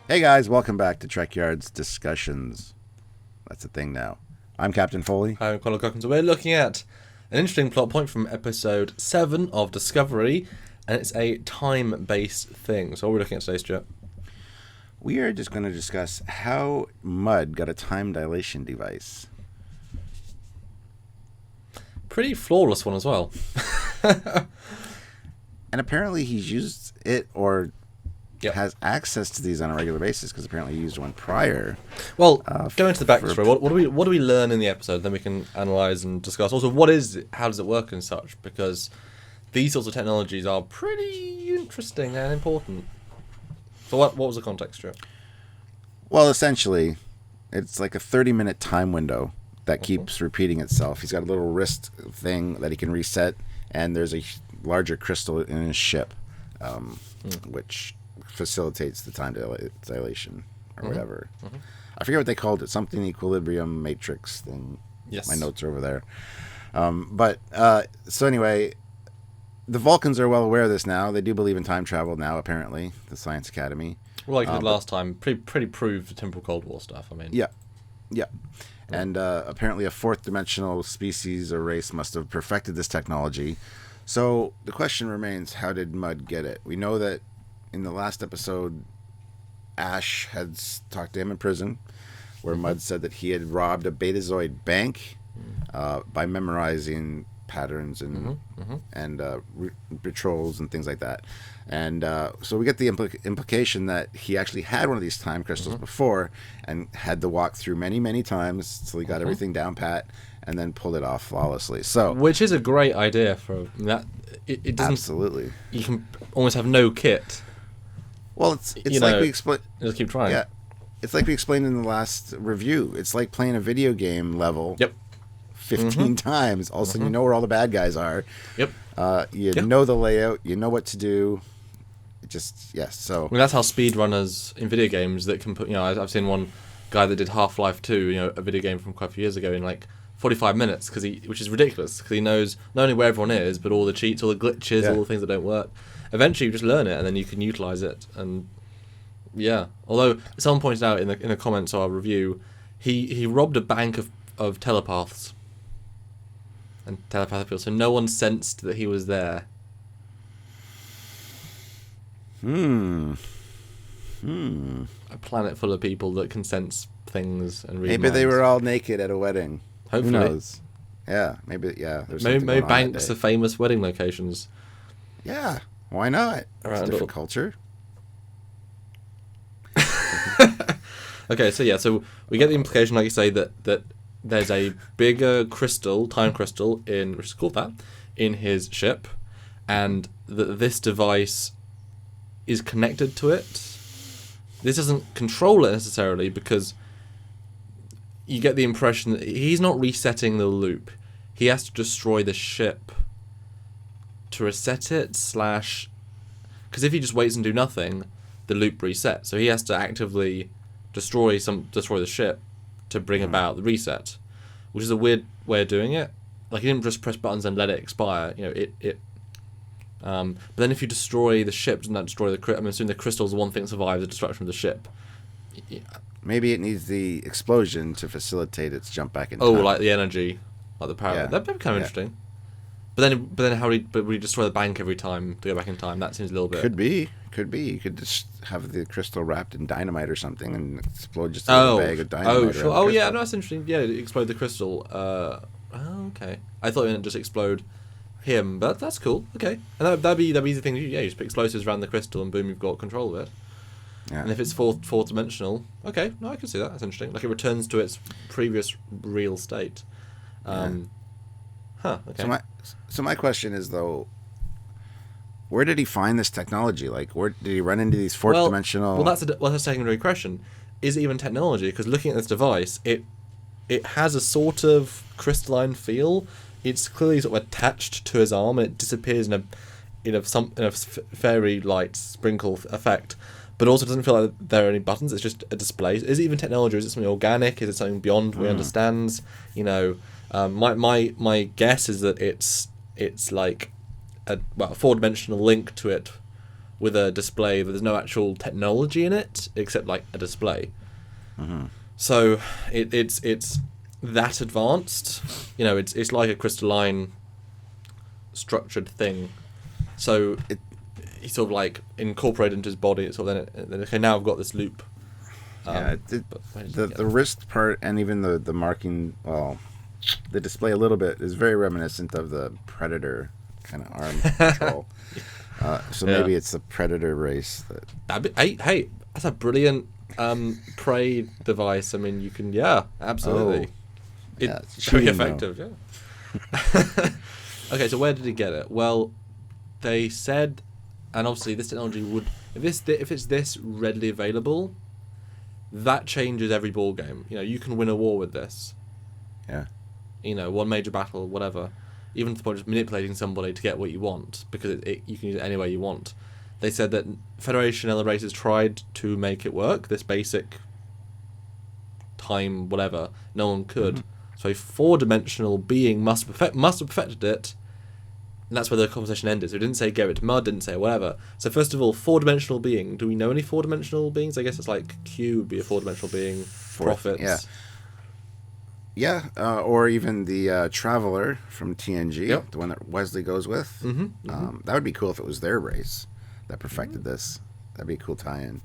Hey guys, welcome back to Trekyards Discussions. That's a thing now. I'm Captain Foley. Hi, I'm Colin Cochran. So we're looking at an interesting plot point from episode 7 of Discovery, and it's a time-based thing. So what are we looking at today, Stuart? We are just going to discuss how Mudd got a time dilation device. Pretty flawless one as well. And apparently he's used it or Yep. has access to these on a regular basis because apparently he used one prior. Well, go into the backstory. What do we learn in the episode? Then we can analyse and discuss. Also, how does it work and such? Because these sorts of technologies are pretty interesting and important. So what was the context, Stuart? Well, essentially, it's like a 30-minute time window that keeps repeating itself. He's got a little wrist thing that he can reset, and there's a larger crystal in his ship, which facilitates the time dilation or whatever. I forget what they called it. Something equilibrium matrix thing. Yes. My notes are over there. So anyway, the Vulcans are well aware of this now. They do believe in time travel now, apparently, the Science Academy. Well, like the last time, pretty proved the temporal Cold War stuff, I mean. Yeah. And apparently a fourth dimensional species or race must have perfected this technology. So the question remains, how did Mudd get it? We know that in the last episode, Ash had talked to him in prison, where Mudd said that he had robbed a Betazoid bank by memorizing patterns and patrols and things like that. And so we get the implication that he actually had one of these time crystals before and had to walk through many, many times till he got everything down pat and then pulled it off flawlessly. So, which is a great idea for that. It doesn't. Absolutely. You can almost have no kit. Well, it's like we explained. Just keep trying. Yeah, it's like we explained in the last review. It's like playing a video game level. Yep. 15 times. All of a sudden, you know where all the bad guys are. Yep. You know the layout. You know what to do. So. I mean, that's how speedrunners in video games that can put. I've seen one guy that did Half-Life 2. A video game from quite a few years ago in like 45 minutes which is ridiculous because he knows not only where everyone is but all the cheats, all the glitches, all the things that don't work. Eventually, you just learn it and then you can utilize it. And yeah, although someone pointed out in the comments of our review, he robbed a bank of telepaths and telepathic fields, so no one sensed that he was there. A planet full of people that can sense things and read Maybe minds. they were all naked at a wedding. Hopefully. Who knows? Yeah, maybe. Yeah, maybe banks are famous wedding locations. Yeah, why not? It's a different culture. Okay, so we get the implication, like you say, that there's a bigger time crystal which is called that, in his ship, and that this device is connected to it. This doesn't control it necessarily because you get the impression that he's not resetting the loop. He has to destroy the ship to reset it, because if he just waits and do nothing, the loop resets. So he has to actively destroy the ship to bring about the reset, which is a weird way of doing it. Like, he didn't just press buttons and let it expire. But then if you destroy the ship, doesn't that destroy I'm assuming the crystal's the one thing that survives the destruction of the ship. Yeah. Maybe it needs the explosion to facilitate its jump back in time. Oh, like the energy, like the power. Yeah. That'd be kind of interesting. But then how would he destroy the bank every time to go back in time? That seems a little bit. Could be. You could just have the crystal wrapped in dynamite or something and explode just a little bag of dynamite. Oh, sure. Oh, yeah, no, that's interesting. Yeah, explode the crystal. Okay. I thought it would just explode him, but that's cool. Okay. And that'd be the thing. Yeah, you just put explosives around the crystal and boom, you've got control of it. Yeah. And if it's fourth dimensional, okay, no, I can see that. That's interesting. Like, it returns to its previous real state. Okay. So my question is, though, where did he find this technology? Like, where did he run into these fourth dimensional? Well, that's a secondary question. Is it even technology? Because looking at this device, it has a sort of crystalline feel. It's clearly sort of attached to his arm, and it disappears in a fairy light sprinkle effect. But also doesn't feel like there are any buttons. It's just a display. Is it even technology? Is it something organic? Is it something beyond we understand? My guess is that it's like a four-dimensional link to it with a display, but there's no actual technology in it except like a display. Mm-hmm. So it's that advanced. It's like a crystalline structured thing. So he sort of like incorporated into his body. So then okay, now I've got this loop. The wrist part and even the marking, well, the display a little bit is very reminiscent of the Predator kind of arm control. So maybe it's the Predator race. Hey, that's a brilliant prey device. I mean, you can, absolutely. It's very effective, yeah. Okay, so where did he get it? Well, they said, and obviously this technology would, if it's this readily available, that changes every ball game. You can win a war with this. Yeah. One major battle, whatever. Even to the point of just manipulating somebody to get what you want, because you can use it any way you want. They said that Federation and other races tried to make it work, this basic time, whatever. No one could. Mm-hmm. So a four-dimensional being must have perfected it, and that's where the conversation ended. So it didn't say give it to Mud, didn't say whatever. So first of all, four-dimensional being. Do we know any four-dimensional beings? I guess it's like Q would be a four-dimensional being. Prophets. Yeah. Yeah, or even the Traveler from TNG, yep. The one that Wesley goes with. Mm-hmm, mm-hmm. That would be cool if it was their race that perfected this. That'd be a cool tie-in.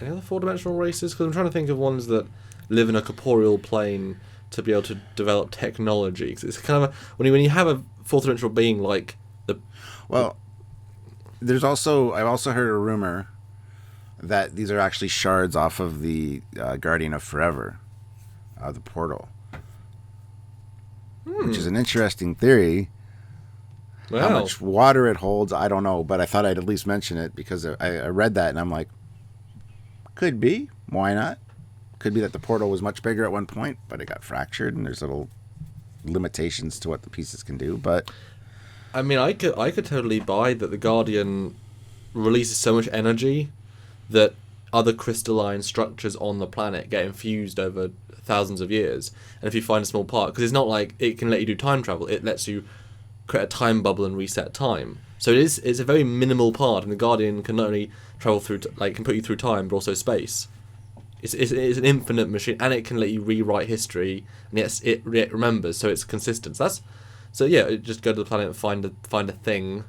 Any other four-dimensional races? Because I'm trying to think of ones that live in a corporeal plane to be able to develop technology. Cause it's kind of when you have a fourth-dimensional being like the. Well, I've also heard a rumor that these are actually shards off of the Guardian of Forever, the portal, which is an interesting theory. Wow. How much water it holds, I don't know, but I thought I'd at least mention it because I read that and I'm like, could be. Why not? Could be that the portal was much bigger at one point, but it got fractured and there's little limitations to what the pieces can do. But I mean, I could totally buy that the Guardian releases so much energy that other crystalline structures on the planet get infused over thousands of years. And if you find a small part, because it's not like it can let you do time travel, it lets you create a time bubble and reset time. So it's a very minimal part, and the Guardian can not only travel through, can put you through time, but also space. It's an infinite machine, and it can let you rewrite history, and yes, it remembers, so it's consistent. So just go to the planet and find a thing,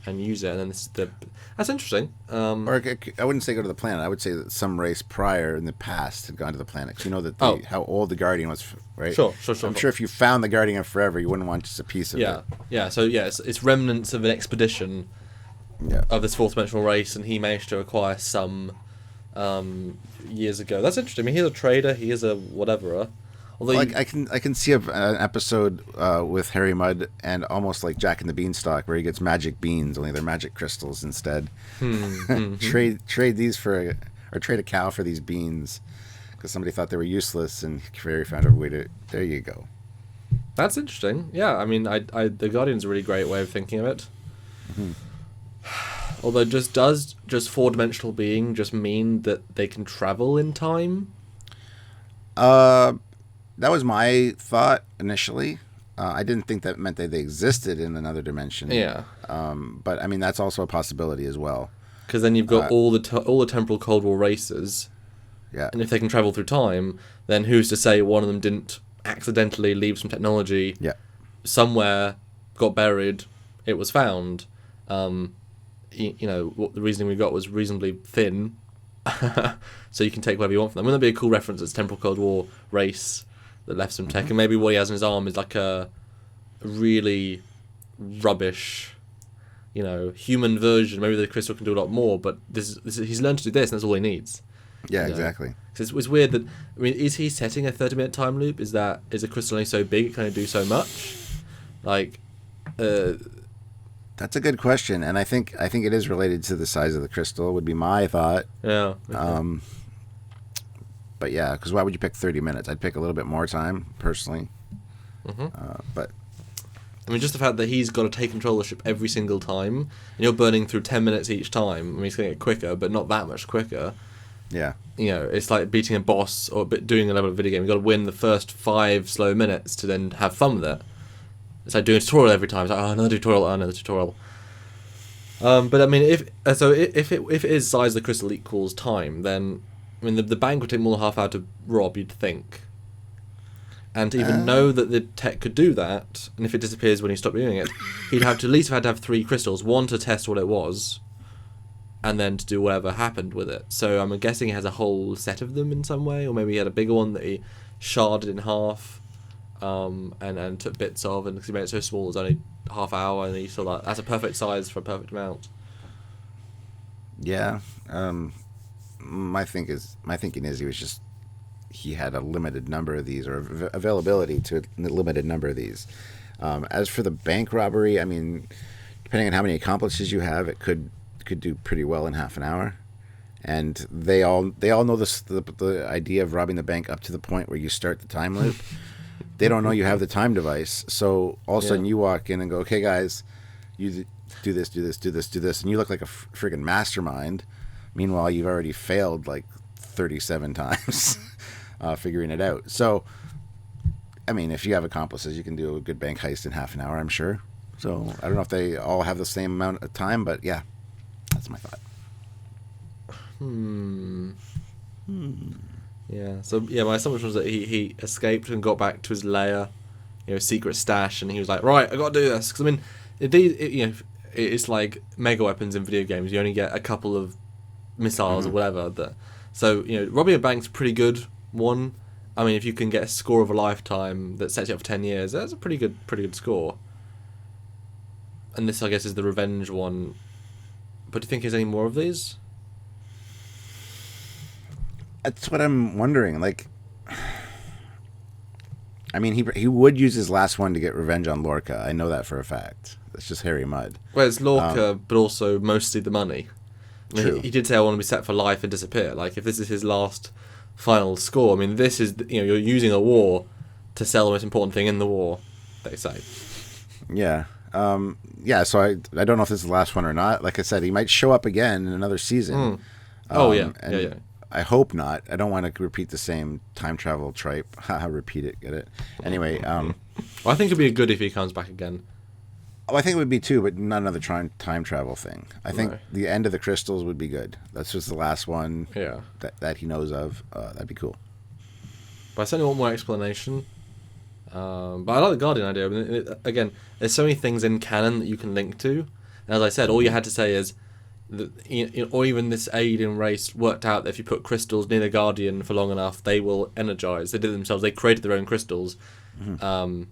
and use it, and then that's interesting. Or I wouldn't say go to the planet. I would say that some race prior in the past had gone to the planet. 'Cause you know that how old the Guardian was, right? Sure. I'm sure if you found the Guardian Forever, you wouldn't want just a piece of it. Yeah. So it's remnants of an expedition of this fourth dimensional race, and he managed to acquire some years ago. That's interesting. I mean, he's a trader. He is a whatever. Although I can see an episode with Harry Mudd and almost like Jack and the Beanstalk, where he gets magic beans, only they're magic crystals instead. Trade these or trade a cow for these beans, because somebody thought they were useless, and Harry found a way to. There you go. That's interesting. Yeah, I mean, the Guardian's a really great way of thinking of it. Mm-hmm. Although, does four-dimensional being just mean that they can travel in time? That was my thought initially. I didn't think that meant that they existed in another dimension. Yeah. But I mean, that's also a possibility as well. Because then you've got all the temporal Cold War races. Yeah. And if they can travel through time, then who's to say one of them didn't accidentally leave some technology somewhere, got buried, it was found. What the reasoning we got was reasonably thin, so you can take whatever you want from them. Wouldn't that be a cool reference? It's temporal Cold War race that left some tech, and maybe what he has in his arm is like a really rubbish, human version. Maybe the crystal can do a lot more, but this is he's learned to do this, and that's all he needs. Yeah, exactly. It's weird that, I mean, is he setting a 30-minute time loop? Is a crystal only so big it can only do so much? That's a good question, and I think it is related to the size of the crystal. Would be my thought. Yeah. Okay. But yeah, because why would you pick 30 minutes? I'd pick a little bit more time personally. Mm-hmm. But I mean, just the fact that he's got to take control of the ship every single time, and you're burning through 10 minutes each time. I mean, he's going to get quicker, but not that much quicker. Yeah. It's like beating a boss or doing a level of video game. You've got to win the first 5 slow minutes to then have fun with it. It's like doing a tutorial every time. It's like, oh, another tutorial, another tutorial. But I mean, if it is size of the crystal equals time, then I mean the bank would take more than half hour to rob. You'd think, and to even know that the tech could do that, and if it disappears when you stop doing it, he'd have to at least have 3 crystals. One to test what it was, and then to do whatever happened with it. So I'm guessing he has a whole set of them in some way, or maybe he had a bigger one that he sharded in half, and took bits of, and because he made it so small, it was only half hour, and he saw that that's a perfect size for a perfect amount. Yeah. My thinking is he had a limited number of these, or availability to a limited number of these. As for the bank robbery, I mean, depending on how many accomplices you have, it could do pretty well in half an hour. And they all know the idea of robbing the bank up to the point where you start the time loop. They don't know you have the time device, so all of a sudden you walk in and go, "Okay, guys, you do this, and you look like a friggin' mastermind. Meanwhile, you've already failed like 37 times figuring it out. So, I mean, if you have accomplices, you can do a good bank heist in half an hour, I'm sure. So, I don't know if they all have the same amount of time, but yeah, that's my thought. Yeah. So yeah, my assumption was that he escaped and got back to his lair, secret stash, and he was like, right, I got to do this, because I mean, it's like mega weapons in video games. You only get a couple of missiles or whatever. So robbing a bank's a pretty good one. I mean, if you can get a score of a lifetime that sets you up for 10 years, that's a pretty good score. And this, I guess, is the revenge one. But do you think there's any more of these? That's what I'm wondering. Like, I mean, he would use his last one to get revenge on Lorca. I know that for a fact. That's just Harry Mudd. Well, it's Lorca, but also mostly the money. I mean, True. He did say, I want to be set for life and disappear. Like, if this is his last final score, I mean, this is, you're using a war to sell the most important thing in the war, they say. Yeah. So I don't know if this is the last one or not. Like I said, he might show up again in another season. Yeah. I hope not. I don't want to repeat the same time travel tripe. Repeat it, get it? Anyway. Well, I think it'd be good if he comes back again. Oh, I think it would be too, but not another time travel thing. I think the end of the crystals would be good. That's just the last one that he knows of. That'd be cool. But I certainly want more explanation. But I like the Guardian idea. I mean, again, there's so many things in canon that you can link to. And as I said, all you had to say is, or even this alien race worked out that if you put crystals near the Guardian for long enough, they will energize. They did it themselves. They created their own crystals. And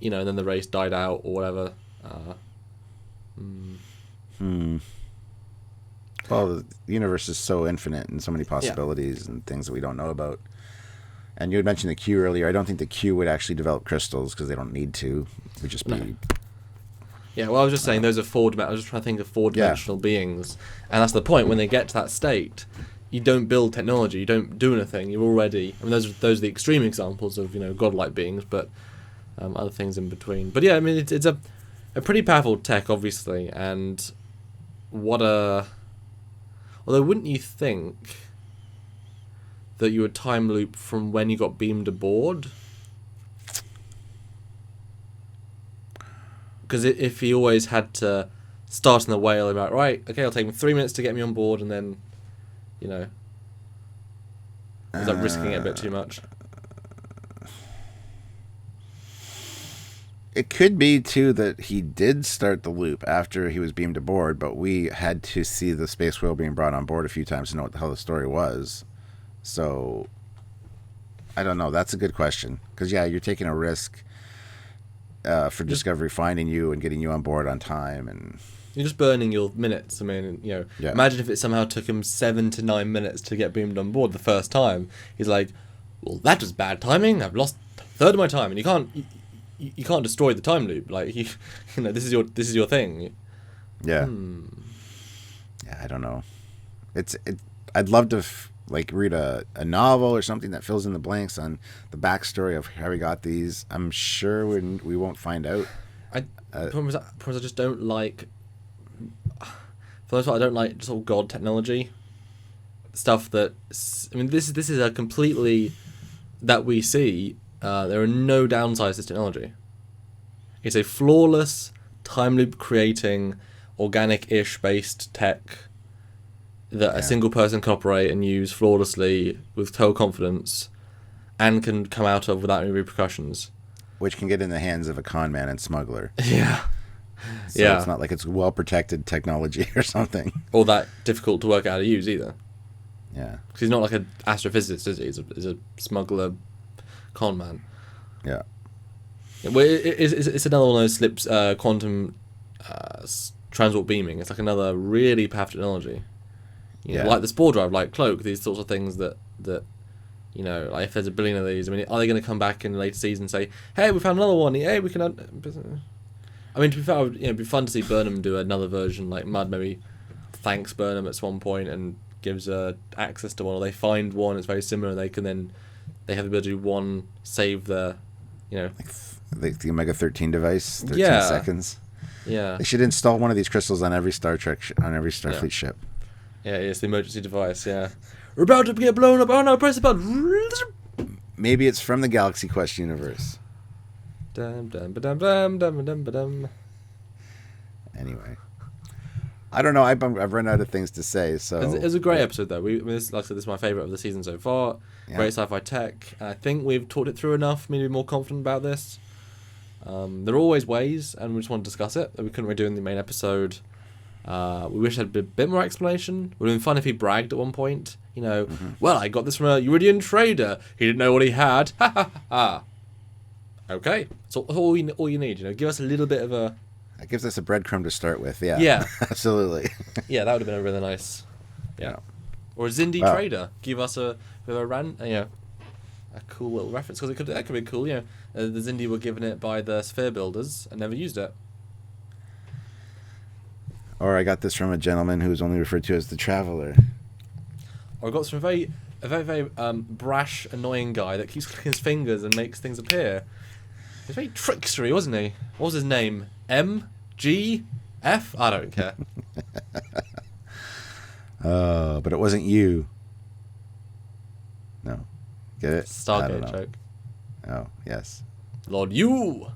then the race died out or whatever. Well, the universe is so infinite and so many possibilities and things that we don't know about. And you had mentioned the Q earlier. I don't think the Q would actually develop crystals because they don't need to. It would just be... Yeah, well, I was just saying those are I was just trying to think of four-dimensional beings. And that's the point. When they get to that state, you don't build technology. You don't do anything. You're already... I mean, those are the extreme examples of, godlike beings, but other things in between. But yeah, I mean, it's a pretty powerful tech, obviously. And what a... Although, wouldn't you think that you would time loop from when you got beamed aboard? Because if he always had to start in the whale, about right, okay, it'll take me 3 minutes to get me on board, and then, is that risking it a bit too much? It could be, too, that he did start the loop after he was beamed aboard, but we had to see the space whale being brought on board a few times to know what the hell the story was. So, I don't know. That's a good question. Because, you're taking a risk for Discovery finding you and getting you on board on time. And you're just burning your minutes. I mean, imagine if it somehow took him 7 to 9 minutes to get beamed on board the first time. He's like, well, that was bad timing. I've lost a third of my time. And you can't destroy the time loop. Like, this is your thing. Yeah. Yeah, I don't know. I'd love to... read a novel or something that fills in the blanks on the backstory of how he got these. I'm sure we won't find out. I just don't like... For the most part, I don't like sort of God technology. Stuff that... I mean, this is a completely... That we see, there are no downsides to this technology. It's a flawless, time loop creating, organic-ish based tech that a single person can operate and use flawlessly with total confidence and can come out of without any repercussions. Which can get in the hands of a con man and smuggler. Yeah. So it's not like it's well-protected technology or something. Or that difficult to work out how to use either. Yeah. Because he's not like an astrophysicist, is he? He's a smuggler con man. Yeah. Well, it's another one of those slips, quantum transport beaming. It's like another really powerful technology. You know, like the spore drive, like Cloak, these sorts of things that you know, like if there's a billion of these, I mean, are they going to come back in the later season and say, hey, we found another one, hey, we can... I mean, to be fair, it'd be fun to see Burnham do another version, like Mud maybe thanks Burnham at one point and gives access to one, or they find one that's very similar, and they have the ability to do one, save the, you know... Like the Omega-13 device, 13 seconds. Yeah. They should install one of these crystals on every Star Trek, on every Starfleet ship. Yeah, it's the emergency device, yeah. We're about to get blown up. Oh no, press the button. Maybe it's from the Galaxy Quest universe. Dum, dum, ba-dum, dum, dum, dum, ba-dum. Anyway. I don't know. I've run out of things to say. So it was a great episode, though. Like I said, this is my favourite of the season so far. Yeah. Great sci-fi tech. And I think we've talked it through enough. Maybe more confident about this. There are always ways, and we just want to discuss it, that we couldn't really do in the main episode. We wish there had been a bit more explanation. It would have been fun if he bragged at one point. You know, well, I got this from a Uridian trader. He didn't know what he had. Ha ha ha. Okay, so all you need. You know, give us a little bit of a. That gives us a breadcrumb to start with. Yeah. Yeah. Absolutely. Yeah, that would have been a really nice. Yeah. Or a Zindi trader. Give us a cool little reference, because that could be cool. You know, the Zindi were given it by the Sphere builders and never used it. Or I got this from a gentleman who's only referred to as the Traveler. Or I got this from a very brash, annoying guy that keeps clicking his fingers and makes things appear. He's very trickstery, wasn't he? What was his name? M? G? F? I don't care. But it wasn't you. No. Get it? Stargate joke. Oh, yes. Lord, you!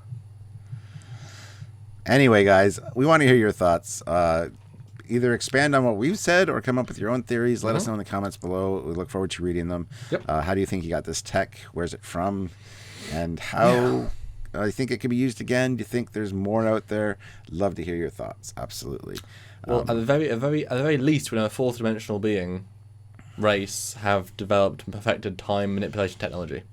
Anyway, guys, we want to hear your thoughts. Either expand on what we've said or come up with your own theories. Let us know in the comments below. We look forward to reading them. Yep. How do you think you got this tech? Where's it from? And how do you think it could be used again? Do you think there's more out there? Love to hear your thoughts. Absolutely. Well, at the very least, we know a fourth dimensional being race have developed and perfected time manipulation technology.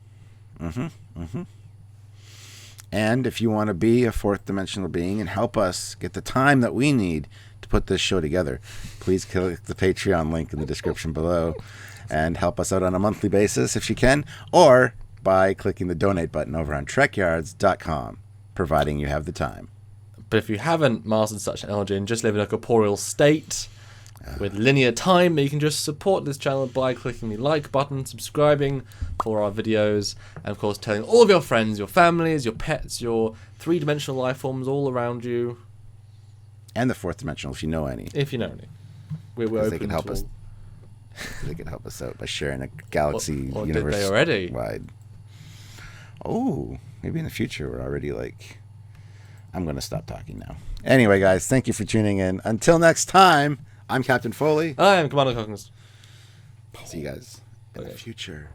And if you want to be a fourth dimensional being and help us get the time that we need to put this show together, please click the Patreon link in the description below and help us out on a monthly basis if you can, or by clicking the donate button over on trekyards.com, providing you have the time. But if you haven't mastered such technology and just live in a corporeal state with linear time, you can just support this channel by clicking the like button, subscribing for our videos, and of course telling all of your friends, your families, your pets, your three-dimensional life forms all around you. And the fourth dimensional, if you know any. If you know any. We're open they can help us. They can help us out by sharing a galaxy or universe did they already? Wide. Oh, maybe in the future we're already like... I'm going to stop talking now. Anyway, guys, thank you for tuning in. Until next time, I'm Captain Foley. I am Commander Cockness. See you guys in the future.